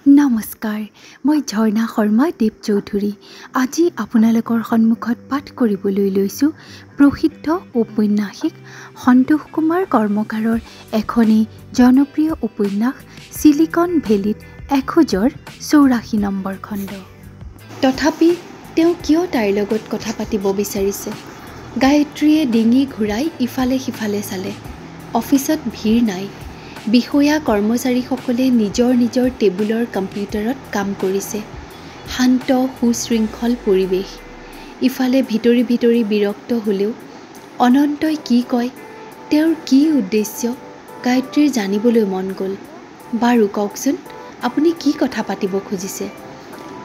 নমস্কাৰ, মই ঝৰ্ণা শৰ্মা দেৱ চৌধুৰী। আজি আপোনালোকৰ সন্মুখত পাঠ কৰিবলৈ লৈছোঁ প্ৰসিদ্ধ ঔপন্যাসিক সন্তোষ কুমাৰ কৰ্মকাৰৰ এখনি জনপ্ৰিয় উপন্যাস চিলিকন ভেলীত 1084 নম্বৰ খণ্ড। তথাপি তেওঁ কিয় তাইৰ লগত কথা পাতিব বিচাৰিছে? গায়ত্ৰীয়ে ডিঙি ঘূৰাই ইফালে সিফালে চালে। অফিচত ভিৰ নাই। বিষয়া কৰ্মচাৰীসকলে নিজৰ নিজৰ টেবুলৰ কম্পিউটাৰত কাম কৰিছে। শান্ত সুশৃংখল পৰিৱেশ। ইফালে ভিতৰি ভিতৰি বিৰক্ত হ'লেও অনন্তই কি কয়, তেওঁৰ কি উদ্দেশ্য, গায়ত্ৰীৰ জানিবলৈ মন গ'ল। বাৰু কওকচোন, আপুনি কি কথা পাতিব খুজিছে?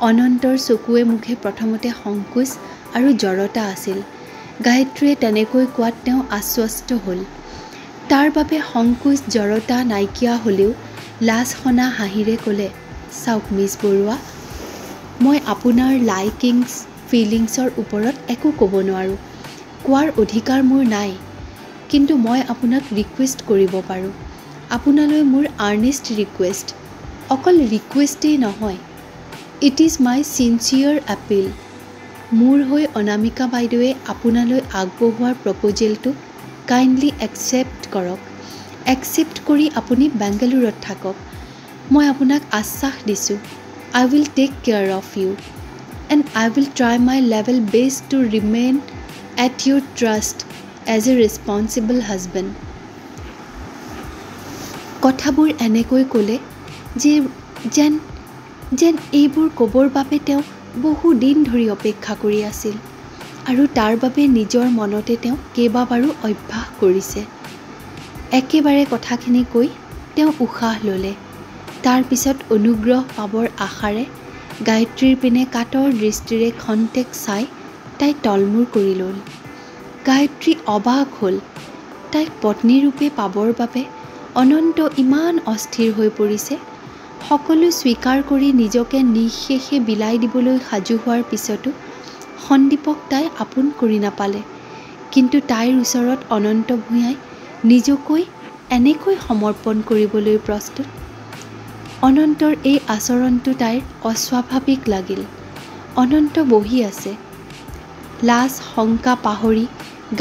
অনন্তৰ চকুৱে মুখে প্ৰথমতে সংকোচ আৰু জড়তা আছিল। গায়ত্ৰীয়ে তেনেকৈ কোৱাত তেওঁ আশ্বস্ত হ'ল। তাৰ বাবে সংকোচ জড়তা নাইকিয়া হ'লেও লাজ সনা হাঁহিৰে ক'লে, চাওক মিছ বৰুৱা, মই আপোনাৰ লাইকিংছ ফিলিংছৰ ওপৰত একো ক'ব নোৱাৰোঁ। কোৱাৰ অধিকাৰ মোৰ নাই। কিন্তু মই আপোনাক ৰিকুৱেষ্ট কৰিব পাৰোঁ। আপোনালৈ মোৰ আৰ্নেষ্ট ৰিকুৱেষ্ট। অকল ৰিকুৱেষ্টেই নহয়, it is my sincere appeal. মোৰ হৈ অনামিকা বাইদেৱে আপোনালৈ আগবঢ়োৱাৰ প্ৰপ'জেলটো কাইণ্ডলি একচেপ্ট কৰক। একচেপ্ট কৰি আপুনি বেংগালুৰুত থাকক। মই আপোনাক আশ্বাস দিছোঁ, I will take care of you and I will try my level best to remain at your trust as a responsible husband. কথাবোৰ এনেকৈ ক'লে যেন এইবোৰ ক'বৰ বাবে তেওঁ বহুদিন ধৰি অপেক্ষা কৰি আছিল আৰু তাৰ বাবে নিজৰ মনতে তেওঁ কেইবাবাৰো অভ্যাস কৰিছে। একেবাৰে কথাখিনি কৈ তেওঁ উশাহ ল'লে। তাৰ পিছত অনুগ্ৰহ পাবৰ আশাৰে গায়ত্ৰীৰ পিনে কাতৰ দৃষ্টিৰে খন্তেক চাই তাই তলমূৰ কৰি ল'ল। গায়ত্ৰী অবাক হ'ল। তাইক পত্নীৰূপে পাবৰ বাবে অনন্ত ইমান অস্থিৰ হৈ পৰিছে। সকলো স্বীকাৰ কৰি নিজকে নিঃশেষে বিলাই দিবলৈ সাজু হোৱাৰ পিছতো সন্দীপক তাই আপোন কৰি নাপালে। কিন্তু তাইৰ ওচৰত অনন্ত ভূঞাই নিজকৈ এনেকৈ সমৰ্পণ কৰিবলৈ প্ৰস্তুত। অনন্তৰ এই আচৰণটো তাইৰ অস্বাভাৱিক লাগিল। অনন্ত বহি আছে। লাজ শংকা পাহৰি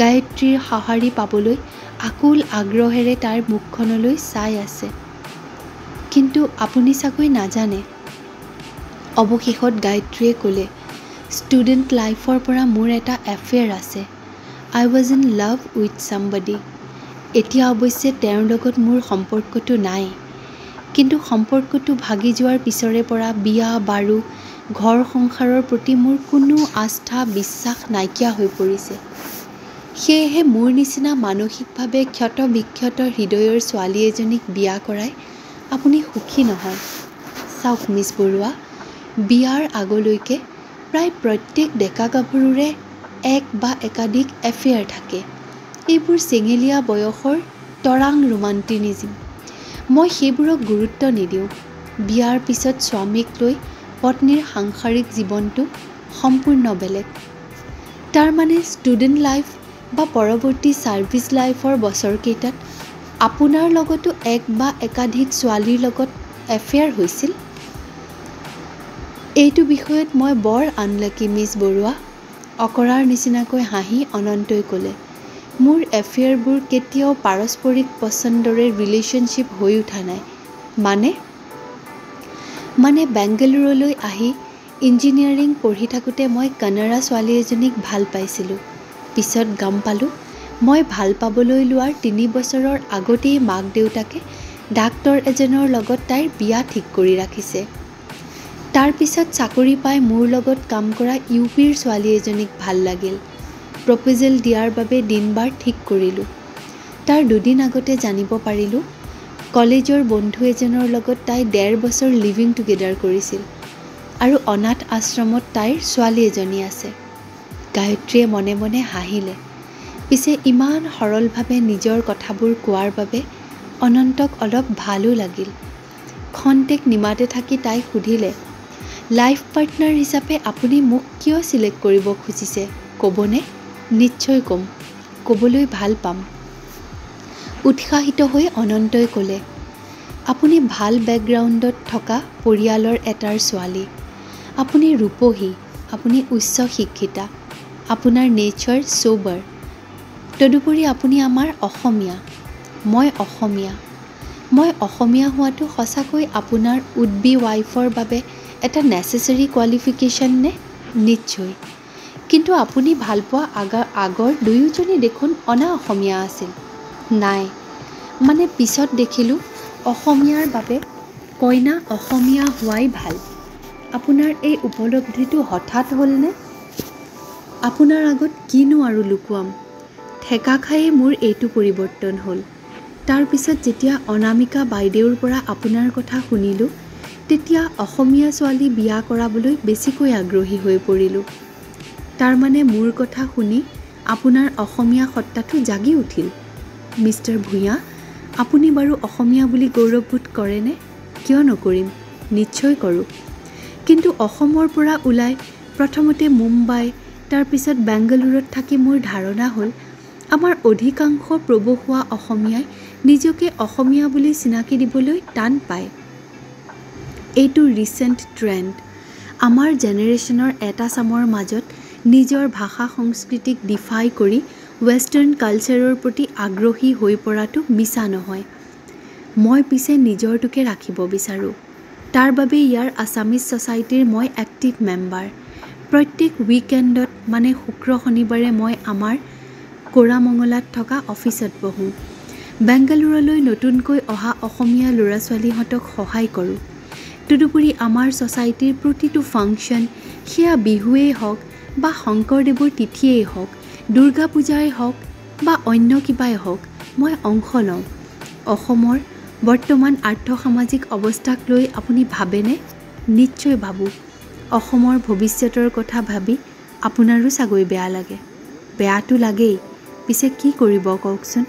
গায়ত্ৰীৰ সঁহাৰি পাবলৈ আকুল আগ্ৰহেৰে তাইৰ মুখখনলৈ চাই আছে। কিন্তু আপুনি চাগৈ নাজানে। অৱশেষত গায়ত্ৰীয়ে ক'লে, ষ্টুডেণ্ট লাইফৰ পৰা মোৰ এটা এফেয়াৰ আছে। আই ৱাজ ইন লাভ উইথ ছামবডি। এতিয়া অৱশ্যে তেওঁৰ লগত মোৰ সম্পৰ্কটো নাই। কিন্তু সম্পৰ্কটো ভাগি যোৱাৰ পিছৰে পৰা বিয়া বাৰু ঘৰ সংসাৰৰ প্ৰতি মোৰ কোনো আস্থা বিশ্বাস নাইকিয়া হৈ পৰিছে। সেয়েহে মোৰ নিচিনা মানসিকভাৱে ক্ষত বিক্ষত হৃদয়ৰ ছোৱালী এজনীক বিয়া কৰাই আপুনি সুখী নহয়। চাওক মিছ বৰুৱা, বিয়াৰ আগলৈকে প্ৰায় প্ৰত্যেক ডেকা গাভৰুৰে এক বা একাধিক এফেয়াৰ থাকে। এইবোৰ চেঙেলীয়া বয়সৰ তৰাং ৰোমান্টিনিজিম। মই সেইবোৰক গুৰুত্ব নিদিওঁ। বিয়াৰ পিছত স্বামীক লৈ পত্নীৰ সাংসাৰিক জীৱনটো সম্পূৰ্ণ বেলেগ। তাৰমানে ষ্টুডেণ্ট লাইফ বা পৰৱৰ্তী ছাৰ্ভিচ লাইফৰ বছৰকেইটাত আপোনাৰ লগতো এক বা একাধিক ছোৱালীৰ লগত এফেয়াৰ হৈছিল? এইটো বিষয়ত মই বৰ আনলাকি মিছ বৰুৱা। অকৰাৰ নিচিনাকৈ হাঁহি অনন্তই ক'লে, মোৰ এফেয়াৰবোৰ কেতিয়াও পাৰস্পৰিক পচন্দৰে ৰিলেশ্যনশ্বিপ হৈ উঠা নাই। মানে বেংগালুৰুলৈ আহি ইঞ্জিনিয়াৰিং পঢ়ি থাকোঁতে মই কানাড়া ছোৱালী এজনীক ভাল পাইছিলোঁ। পিছত গম পালোঁ, মই ভাল পাবলৈ লোৱাৰ 3 বছৰৰ আগতেই মাক দেউতাকে ডাক্তৰ এজনৰ লগত তাইৰ বিয়া ঠিক কৰি ৰাখিছে। তাৰ পিছত চাকৰি পাই মোৰ লগত কাম কৰা ইউপিৰ ছোৱালী এজনীক ভাল লাগিল। প্ৰপ'জেল দিয়াৰ বাবে দিন বাৰ ঠিক কৰিলোঁ। তাৰ 2 দিন আগতে জানিব পাৰিলোঁ, কলেজৰ বন্ধু এজনৰ লগত তাই 1.5 বছৰ লিভিং টুগেডাৰ কৰিছিল আৰু অনাথ আশ্ৰমত তাইৰ ছোৱালী এজনী আছে। গায়ত্ৰীয়ে মনে মনে হাঁহিলে। পিছে ইমান সৰলভাৱে নিজৰ কথাবোৰ কোৱাৰ বাবে অনন্তক অলপ ভালো লাগিল। খন্তেক নিমাতে থাকি তাইক সুধিলে, লাইফ পাৰ্টনাৰ হিচাপে আপুনি মোক কিয় চিলেক্ট কৰিব খুজিছে ক'বনে? নিশ্চয় ক'ম, ক'বলৈ ভাল পাম। উৎসাহিত হৈ অনন্তই ক'লে, আপুনি ভাল বেকগ্ৰাউণ্ডত থকা পৰিয়ালৰ এটাৰ ছোৱালী। আপুনি ৰূপহী, আপুনি উচ্চ শিক্ষিতা, আপোনাৰ নেচাৰ সোবাৰ। তদুপৰি আপুনি আমাৰ অসমীয়া। মই অসমীয়া হোৱাটো সঁচাকৈ আপোনাৰ উড বি ৱাইফৰ বাবে এটা নেচেচাৰী কোৱালিফিকেশ্যন নে? নিশ্চয়। কিন্তু আপুনি ভালপোৱা আগৰ দুয়োজনী দেখোন অনা অসমীয়া আছিল। নাই, মানে পিছত দেখিলোঁ অসমীয়াৰ বাবে কইনা অসমীয়া হোৱাই ভাল। আপোনাৰ এই উপলব্ধিটো হঠাৎ হ'লনে? আপোনাৰ আগত কিনো আৰু লুকুৱাম। ঠেকা খায়ে মোৰ এইটো পৰিৱৰ্তন হ'ল। তাৰ পিছত যেতিয়া অনামিকা বাইদেউৰ পৰা আপোনাৰ কথা শুনিলোঁ, তেতিয়া অসমীয়া ছোৱালী বিয়া কৰাবলৈ বেছিকৈ আগ্ৰহী হৈ পৰিলোঁ। তাৰমানে মোৰ কথা শুনি আপোনাৰ অসমীয়া সত্তাটো জাগি উঠিল। মিষ্টাৰ ভূঞা, আপুনি বাৰু অসমীয়া বুলি গৌৰৱবোধ কৰেনে? কিয় নকৰিম, নিশ্চয় কৰোঁ। কিন্তু অসমৰ পৰা ওলাই প্ৰথমতে মুম্বাই, তাৰপিছত বেংগালুৰুত থাকি মোৰ ধাৰণা হ'ল আমাৰ অধিকাংশ প্ৰবসুৱা অসমীয়াই নিজকে অসমীয়া বুলি চিনাকি দিবলৈ টান পায়। এইটো ৰিচেণ্ট ট্ৰেণ্ড। আমাৰ জেনেৰেশ্যনৰ এটা চামৰ মাজত নিজৰ ভাষা সংস্কৃতিক ডিফাই কৰি ৱেষ্টাৰ্ণ কালচাৰৰ প্ৰতি আগ্ৰহী হৈ পৰাটো মিছা নহয়। মই পিছে নিজৰটোকে ৰাখিব বিচাৰোঁ। তাৰ বাবে ইয়াৰ আছামিজ ছ'চাইটিৰ মই এক্টিভ মেম্বাৰ। প্ৰত্যেক উইকেণ্ডত মানে শুক্ৰ শনিবাৰে মই আমাৰ কোৰামঙলাত থকা অফিচত বহোঁ। বেংগালুৰুলৈ নতুনকৈ অহা অসমীয়া ল'ৰা ছোৱালীহঁতক সহায় কৰোঁ। তদুপৰি আমাৰ ছ'চাইটিৰ প্ৰতিটো ফাংচন, সেয়া বিহুৱেই হওক বা শংকৰদেৱৰ তিথিয়েই হওক, দুৰ্গা পূজাই হওক বা অন্য কিবাই হওক, মই অংশ লওঁ। অসমৰ বৰ্তমান আৰ্থ-সামাজিক অৱস্থাক লৈ আপুনি ভাবেনে? নিশ্চয় ভাবোঁ। অসমৰ ভৱিষ্যতৰ কথা ভাবি আপোনাৰো চাগৈ বেয়া লাগে। বেয়াটো লাগেই, পিছে কি কৰিব কওকচোন।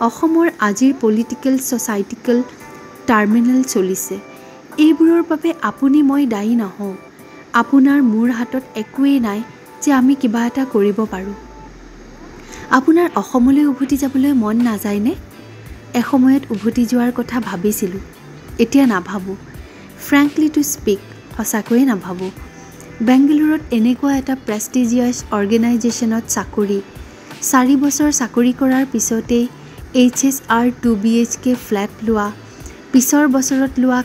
অসমৰ আজিৰ পলিটিকেল ছ'চাইটিকেল টাৰ্মিনেল চলিছে। এইবোৰৰ বাবে আপুনি মই দায়ী নহওঁ। আপোনাৰ মোৰ হাতত একোৱেই নাই যে আমি কিবা এটা কৰিব পাৰোঁ। আপোনাৰ অসমলৈ উভতি যাবলৈ মন নাযায়নে? এসময়ত উভতি যোৱাৰ কথা ভাবিছিলোঁ, এতিয়া নাভাবোঁ। ফ্ৰেংকলি টু স্পীক, সঁচাকৈয়ে নাভাবোঁ। বেংগালুৰুত এনেকুৱা এটা প্ৰেষ্টিজিয়াছ অৰ্গেনাইজেশ্যনত চাকৰি, 4 বছৰ চাকৰি কৰাৰ পিছতেই HSR 2 BHK ফ্লেট লোৱা, পিছৰ বছৰত লোৱা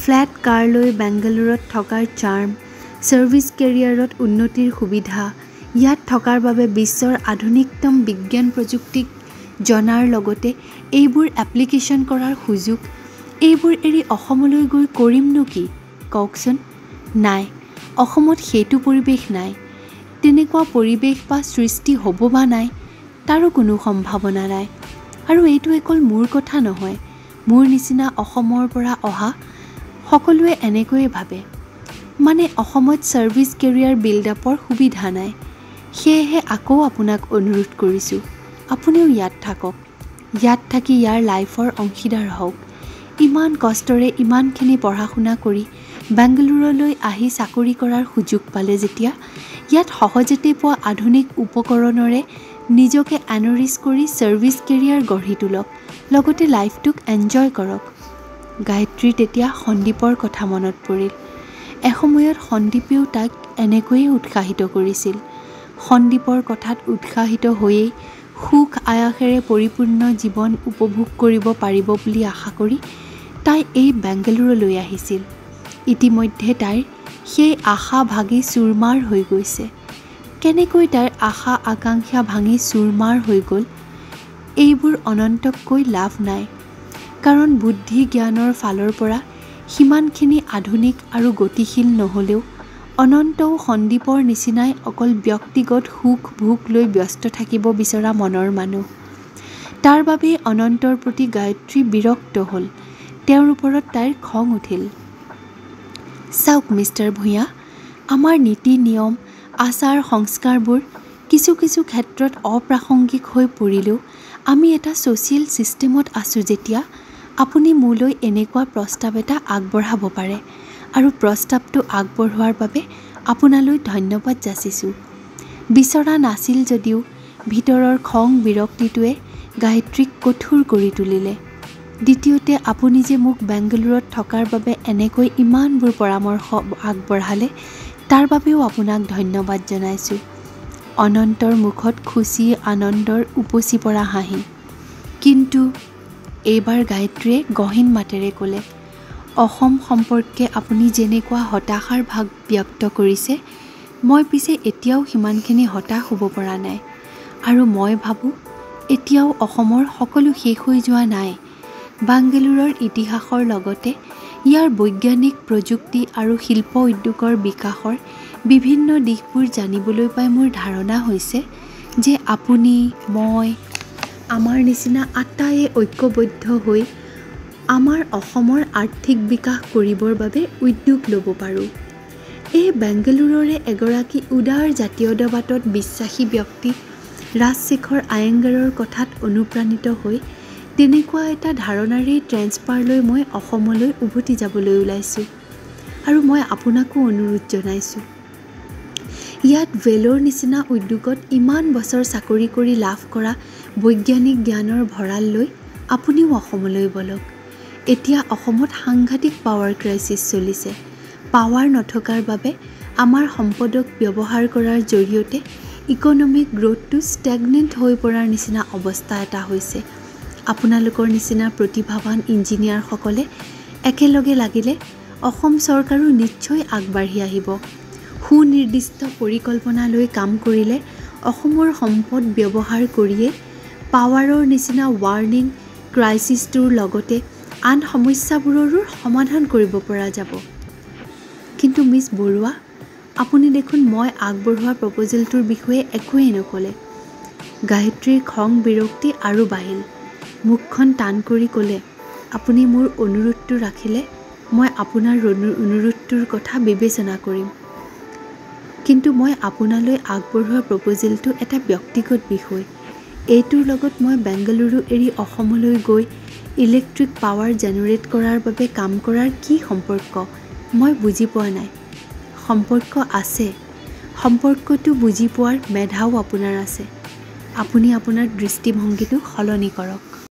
ফ্লেট কাৰ লৈ বেংগালুৰুত থকাৰ চাৰ্ম, ছাৰ্ভিচ কেৰিয়াৰত উন্নতিৰ সুবিধা, ইয়াত থকাৰ বাবে বিশ্বৰ আধুনিকতম বিজ্ঞান প্ৰযুক্তিক জনাৰ লগতে এইবোৰ এপ্লিকেশ্যন কৰাৰ সুযোগ, এইবোৰ এৰি অসমলৈ গৈ কৰিমনো কি কওকচোন। নাই, অসমত সেইটো পৰিৱেশ নাই। তেনেকুৱা পৰিৱেশ বা সৃষ্টি হ'ব বা নাই, তাৰো কোনো সম্ভাৱনা নাই। আৰু এইটো অকল মোৰ কথা নহয়, মোৰ নিচিনা অসমৰ পৰা অহা সকলোৱে এনেকৈয়ে ভাবে। মানে অসমত ছাৰ্ভিচ কেৰিয়াৰ বিল্ডআপৰ সুবিধা নাই। সেয়েহে আকৌ আপোনাক অনুৰোধ কৰিছোঁ, আপুনিও ইয়াত থাকক। ইয়াত থাকি ইয়াৰ লাইফৰ অংশীদাৰ হওক। ইমান কষ্টৰে ইমানখিনি পঢ়া শুনা কৰি বেংগালুৰুলৈ আহি চাকৰি কৰাৰ সুযোগ পালে যেতিয়া, ইয়াত সহজতে পোৱা আধুনিক উপকৰণৰে নিজকে এনৰিচ কৰি ছাৰ্ভিচ কেৰিয়াৰ গঢ়ি তোলক, লগতে লাইফটোক এনজয় কৰক। গায়ত্ৰীৰ তেতিয়া সন্দীপৰ কথা মনত পৰিল। এসময়ত সন্দীপেও তাইক এনেকৈয়ে উৎসাহিত কৰিছিল। সন্দীপৰ কথাত উৎসাহিত হৈয়েই সুখ আয়াসেৰে পৰিপূৰ্ণ জীৱন উপভোগ কৰিব পাৰিব বুলি আশা কৰি তাই এই বেংগালুৰুলৈ আহিছিল। ইতিমধ্যে তাইৰ সেই আশা ভাগি চুৰমাৰ হৈ গৈছে। কেনেকৈ তাইৰ আশা আকাংক্ষা ভাঙি চুৰমাৰ হৈ গ'ল, এইবোৰ অনন্তক কৈ লাভ নাই। কাৰণ বুদ্ধি জ্ঞানৰ ফালৰ পৰা সিমানখিনি আধুনিক আৰু গতিশীল নহ'লেও অনন্তও সন্দীপৰ নিচিনাই অকল ব্যক্তিগত সুখ ভোগ লৈ ব্যস্ত থাকিব বিচৰা মনৰ মানুহ। তাৰ বাবেই অনন্তৰ প্ৰতি গায়ত্ৰী বিৰক্ত হ'ল। তেওঁৰ ওপৰত তাইৰ খং উঠিল। চাওক মিষ্টাৰ ভূঞা, আমাৰ নীতি নিয়ম, আচাৰ সংস্কাৰবোৰ কিছু কিছু ক্ষেত্ৰত অপ্ৰাসংগিক হৈ পৰিলেও আমি এটা ছ'চিয়েল ছিষ্টেমত আছোঁ যেতিয়া আপুনি মোলৈ এনেকুৱা প্ৰস্তাৱ এটা আগবঢ়াব পাৰে, আৰু প্ৰস্তাৱটো আগবঢ়োৱাৰ বাবে আপোনালৈ ধন্যবাদ যাচিছোঁ। বিচৰা নাছিল যদিও ভিতৰৰ খং বিৰক্তিটোৱে গায়ত্ৰীক কঠোৰ কৰি তুলিলে। দ্বিতীয়তে আপুনি যে মোক বেংগালুৰুত থকাৰ বাবে এনেকৈ ইমানবোৰ পৰামৰ্শ আগবঢ়ালে তাৰ বাবেও আপোনাক ধন্যবাদ জনাইছোঁ। অনন্তৰ মুখত খুচি আনন্দৰ উপচি পৰা হাঁহি। কিন্তু এইবাৰ গায়ত্ৰীয়ে গহীন মাতেৰে ক'লে, অসম সম্পৰ্কে আপুনি যেনেকুৱা হতাশাৰ ভাৱ ব্যক্ত কৰিছে, মই পিছে এতিয়াও সিমানখিনি হতাশ হ'ব পৰা নাই। আৰু মই ভাবোঁ এতিয়াও অসমৰ সকলো শেষ হৈ যোৱা নাই। বাংগালুৰুৰ ইতিহাসৰ লগতে ইয়াৰ বৈজ্ঞানিক প্ৰযুক্তি আৰু শিল্প উদ্যোগৰ বিকাশৰ বিভিন্ন দিশবোৰ জানিবলৈ পাই মোৰ ধাৰণা হৈছে যে আপুনি, মই, আমাৰ নিচিনা আটাইয়ে ঐক্যবদ্ধ হৈ আমাৰ অসমৰ আৰ্থিক বিকাশ কৰিবৰ বাবে উদ্যোগ ল'ব পাৰোঁ। এই বেংগালুৰুৰে এগৰাকী উদাৰ জাতীয়তাবাদত বিশ্বাসী ব্যক্তি ৰাজশেখৰ আয়েংগাৰৰ কথাত অনুপ্ৰাণিত হৈ তেনেকুৱা এটা ধাৰণাৰেই ট্ৰেন্সফাৰ লৈ মই অসমলৈ উভতি যাবলৈ ওলাইছোঁ। আৰু মই আপোনাকো অনুৰোধ জনাইছোঁ, ইয়াত ভেলোৰ নিচিনা উদ্যোগত ইমান বছৰ চাকৰি কৰি লাভ কৰা বৈজ্ঞানিক জ্ঞানৰ ভঁৰাল লৈ আপুনিও অসমলৈ বলক। এতিয়া অসমত সাংঘাতিক পাৱাৰ ক্ৰাইচিছ চলিছে। পাৱাৰ নথকাৰ বাবে আমাৰ সম্পদক ব্যৱহাৰ কৰাৰ জৰিয়তে ইকনমিক গ্ৰথটো ষ্টেগনেণ্ট হৈ পৰাৰ নিচিনা অৱস্থা এটা হৈছে। আপোনালোকৰ নিচিনা প্ৰতিভাৱান ইঞ্জিনিয়াৰসকলে একেলগে লাগিলে অসম চৰকাৰো নিশ্চয় আগবাঢ়ি আহিব। সুনিৰ্দিষ্ট পৰিকল্পনা লৈ কাম কৰিলে অসমৰ সম্পদ ব্যৱহাৰ কৰিয়ে পাৱাৰৰ নিচিনা ৱাৰ্নিং ক্ৰাইচিছটোৰ লগতে আন সমস্যাবোৰৰো সমাধান কৰিব পৰা যাব। কিন্তু মিছ বৰুৱা, আপুনি দেখোন মই আগবঢ়োৱা প্ৰপ'জেলটোৰ বিষয়ে একোৱেই নক'লে। গায়ত্ৰীৰ খং বিৰক্তি আৰু বাঢ়িল। মুখখন টান কৰি ক'লে, আপুনি মোৰ অনুৰোধটো ৰাখিলে মই আপোনাৰ অনুৰোধটোৰ কথা বিবেচনা কৰিম। কিন্তু মই আপোনালৈ আগবঢ়োৱা প্ৰপ'জেলটো এটা ব্যক্তিগত বিষয়। এইটোৰ লগত মই বেংগালুৰু এৰি অসমলৈ গৈ ইলেক্ট্ৰিক পাৱাৰ জেনেৰেট কৰাৰ বাবে কাম কৰাৰ কি সম্পৰ্ক মই বুজি পোৱা নাই। সম্পৰ্ক আছে। সম্পৰ্কটো বুজি পোৱাৰ মেধাও আপোনাৰ আছে। আপুনি আপোনাৰ দৃষ্টিভংগীটো সলনি কৰক।